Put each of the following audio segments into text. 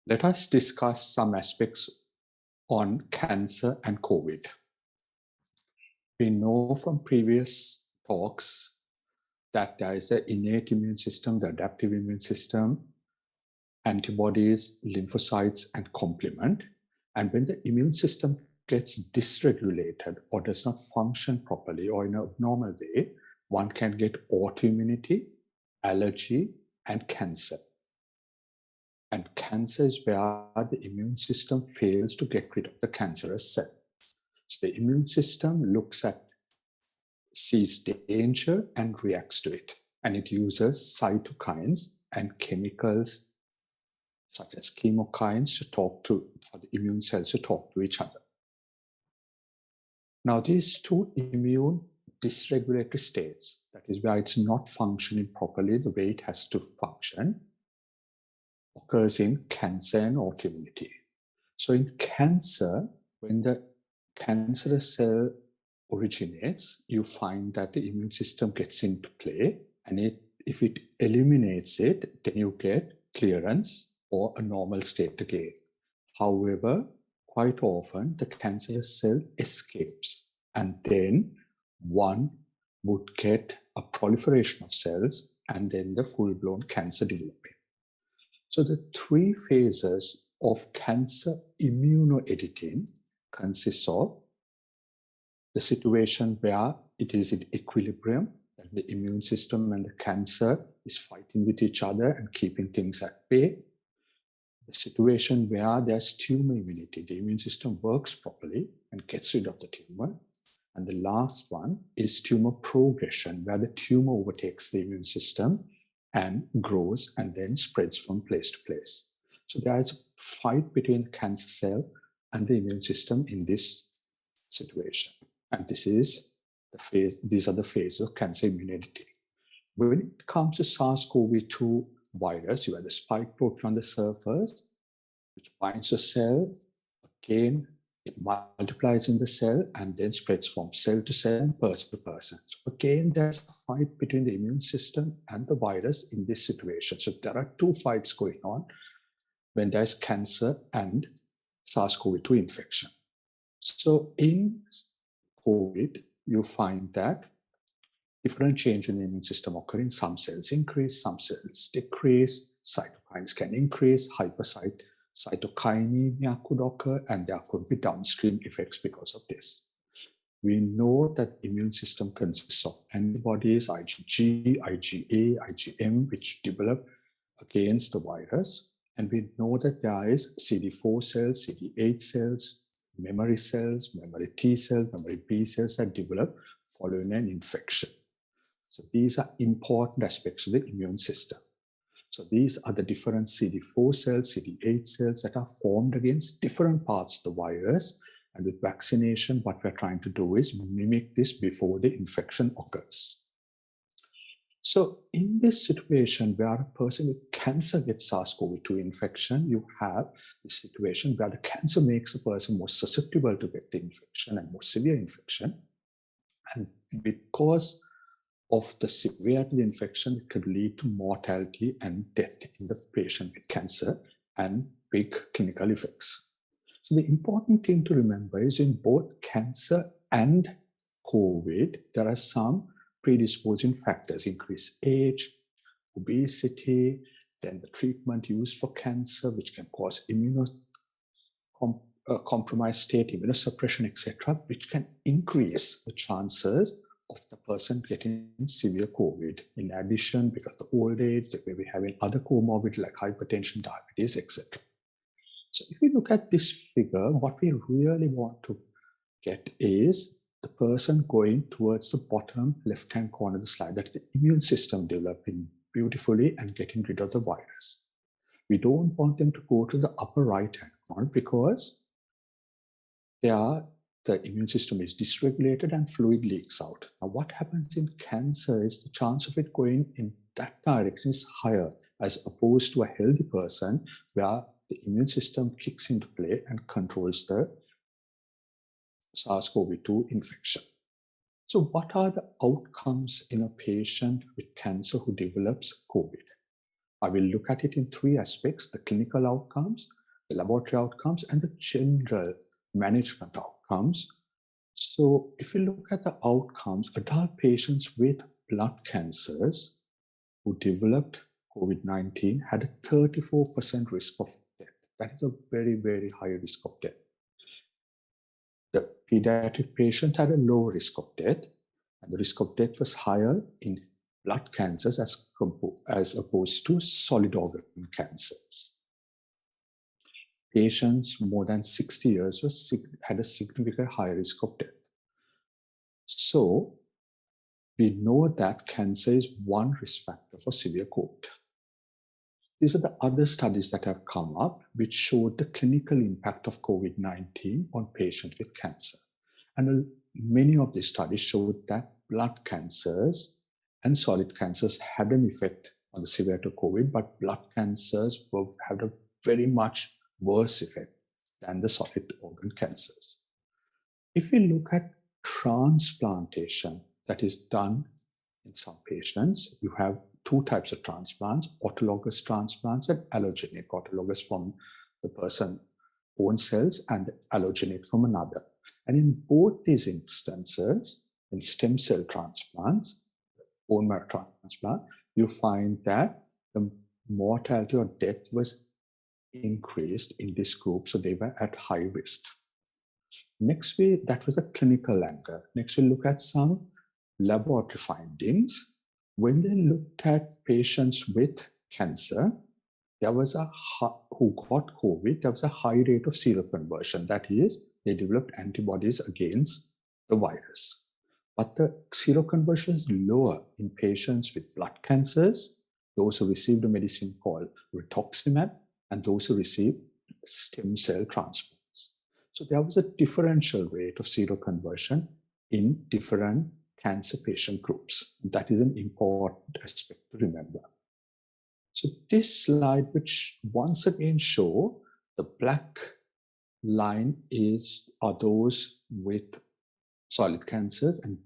Let us discuss some aspects on cancer and COVID. We know from previous talks that there is the innate immune system, the adaptive immune system, antibodies, lymphocytes, and complement. And when the immune system gets dysregulated or does not function properly or in a normal way, one can get autoimmunity, allergy, and cancer. And cancer is where the immune system fails to get rid of the cancerous cell. So the immune system sees danger and reacts to it. And it uses cytokines and chemicals such as chemokines for the immune cells to talk to each other. Now, these two immune dysregulatory states, that is where it's not functioning properly the way it has to function, occurs in cancer and autoimmunity. So in cancer, when the cancerous cell originates, you find that the immune system gets into play, and if it eliminates it, then you get clearance or a normal state again. However, quite often the cancerous cell escapes, and then one would get a proliferation of cells and then the full-blown cancer developing. So the three phases of cancer immunoediting consists of the situation where it is in equilibrium, that the immune system and the cancer is fighting with each other and keeping things at bay. The situation where there's tumor immunity, the immune system works properly and gets rid of the tumor. And the last one is tumor progression, where the tumor overtakes the immune system and grows and then spreads from place to place. So there is a fight between the cancer cell and the immune system in this situation. And these are the phases of cancer immunity. When it comes to SARS-CoV-2 virus, you have the spike protein on the surface, which binds the cell. Again, it multiplies in the cell and then spreads from cell to cell and person to person. So again, there's a fight between the immune system and the virus in this situation. So there are two fights going on when there's cancer and SARS-CoV-2 infection. So in COVID, you find that different change in the immune system occurring. Some cells increase, some cells decrease, cytokines can increase, cytokinemia could occur, and there could be downstream effects because of this. We know that the immune system consists of antibodies, IgG, IgA, IgM, which develop against the virus. And we know that there is CD4 cells, CD8 cells, memory T cells, memory B cells that develop following an infection. So these are important aspects of the immune system. So these are the different CD4 cells, CD8 cells that are formed against different parts of the virus. And with vaccination, what we're trying to do is mimic this before the infection occurs. So in this situation where a person with cancer gets SARS-CoV-2 infection, you have the situation where the cancer makes a person more susceptible to get the infection and more severe infection. And because of the severity of the infection, it could lead to mortality and death in the patient with cancer and big clinical effects. So the important thing to remember is in both cancer and COVID, there are some predisposing factors: increased age, obesity, then the treatment used for cancer, which can cause compromised state, immunosuppression, etc., which can increase the chances of the person getting severe COVID. In addition, because of the old age, they may be having other comorbid like hypertension, diabetes, etc. So if we look at this figure, what we really want to get is the person going towards the bottom left-hand corner of the slide, that the immune system developing beautifully and getting rid of the virus. We don't want them to go to the upper right-hand corner because the immune system is dysregulated and fluid leaks out. Now, what happens in cancer is the chance of it going in that direction is higher as opposed to a healthy person where the immune system kicks into play and controls the SARS-CoV-2 infection. So what are the outcomes in a patient with cancer who develops COVID? I will look at it in three aspects: the clinical outcomes, the laboratory outcomes, and the general management outcomes. So if you look at the outcomes, adult patients with blood cancers who developed COVID-19 had a 34% risk of death. That is a very, very high risk of death. The pediatric patient had a low risk of death, and the risk of death was higher in blood cancers as opposed to solid organ cancers. Patients more than 60 years had a significantly higher risk of death. So we know that cancer is one risk factor for severe COVID. These are the other studies that have come up which showed the clinical impact of COVID-19 on patients with cancer. And many of these studies showed that blood cancers and solid cancers had an effect on the severity of COVID, but blood cancers had a very much worse effect than the solid organ cancers. If we look at transplantation that is done in some patients, you have two types of transplants: autologous transplants and allogenic. Autologous from the person's own cells and allogenic from another. And in both these instances, in stem cell transplants, bone marrow transplant, you find that the mortality or death was increased in this group, so they were at high risk. Next, that was a clinical angle. Next, we'll look at some laboratory findings. When they looked at patients with cancer, there was who got COVID, there was a high rate of seroconversion. That is, they developed antibodies against the virus. But the seroconversion is lower in patients with blood cancers, those who received a medicine called rituximab, and those who received stem cell transplants. So there was a differential rate of seroconversion in different cancer patient groups. That is an important aspect to remember. So this slide, which once again show the black line are those with solid cancers, and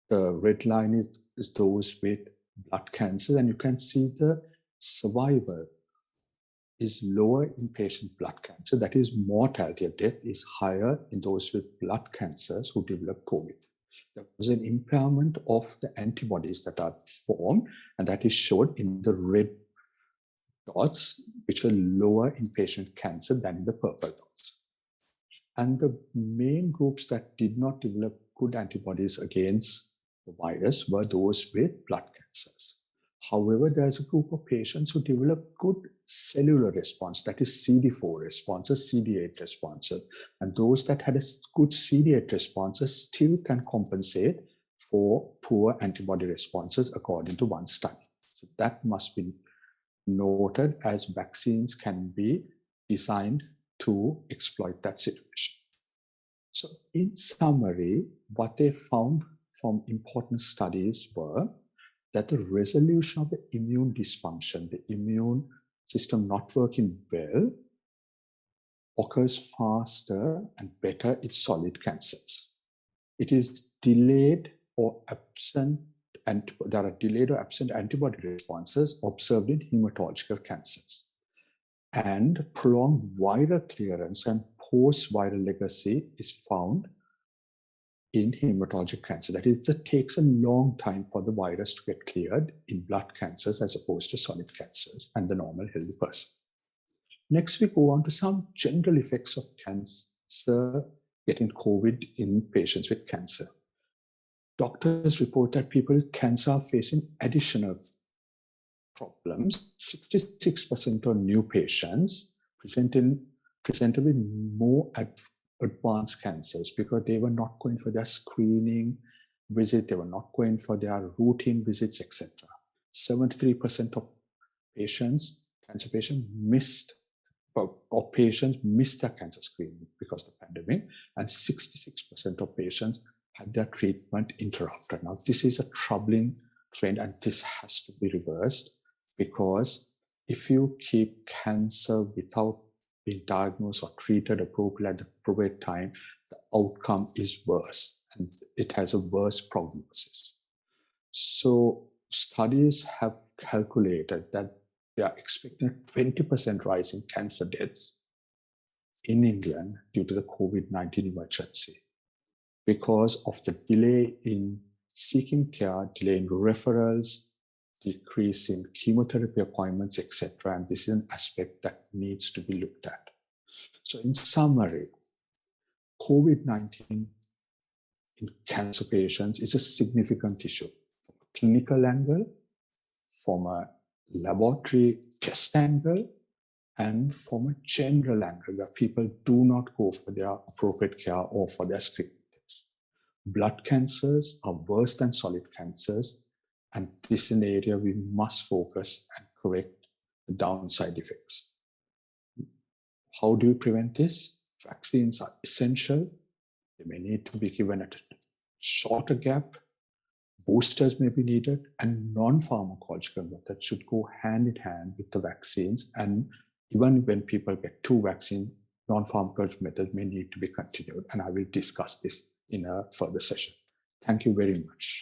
the red line is those with blood cancers, and you can see the survival is lower in patient blood cancer. That is, mortality or death is higher in those with blood cancers who develop COVID. There was an impairment of the antibodies that are formed, and that is shown in the red dots, which are lower in patient cancer than in the purple dots. And the main groups that did not develop good antibodies against the virus were those with blood cancers. However, there's a group of patients who develop good cellular response, that is CD4 responses, CD8 responses. And those that had a good CD8 responses still can compensate for poor antibody responses according to one study. So that must be noted, as vaccines can be designed to exploit that situation. So in summary, what they found from important studies were that the resolution of the immune dysfunction, the immune system not working well, occurs faster and better in solid cancers. It is delayed or absent, and there are delayed or absent antibody responses observed in hematological cancers. And prolonged viral clearance and post-viral legacy is found in hematologic cancer. That is, it takes a long time for the virus to get cleared in blood cancers as opposed to solid cancers and the normal healthy person. Next, we go on to some general effects of cancer, getting COVID in patients with cancer. Doctors report that people with cancer are facing additional problems. 66% of new patients presented with more advanced cancers because they were not going for their screening visit, they were not going for their routine visits, etc. 73% of patients, cancer patients, missed their cancer screening because of the pandemic, and 66% of patients had their treatment interrupted. Now, this is a troubling trend, and this has to be reversed, because if you keep cancer without being diagnosed or treated appropriately at the appropriate time, the outcome is worse, and it has a worse prognosis. So studies have calculated that we are expecting a 20% rise in cancer deaths in England due to the COVID-19 emergency because of the delay in seeking care, delay in referrals, decrease in chemotherapy appointments, etc. And this is an aspect that needs to be looked at. So in summary, COVID-19 in cancer patients is a significant issue from a clinical angle, from a laboratory test angle, and from a general angle where people do not go for their appropriate care or for their screening tests. Blood cancers are worse than solid cancers, and this is an area we must focus and correct the downside effects. How do you prevent this? Vaccines are essential. They may need to be given at a shorter gap. Boosters may be needed, and non-pharmacological methods should go hand in hand with the vaccines. And even when people get 2 vaccines, non-pharmacological methods may need to be continued. And I will discuss this in a further session. Thank you very much.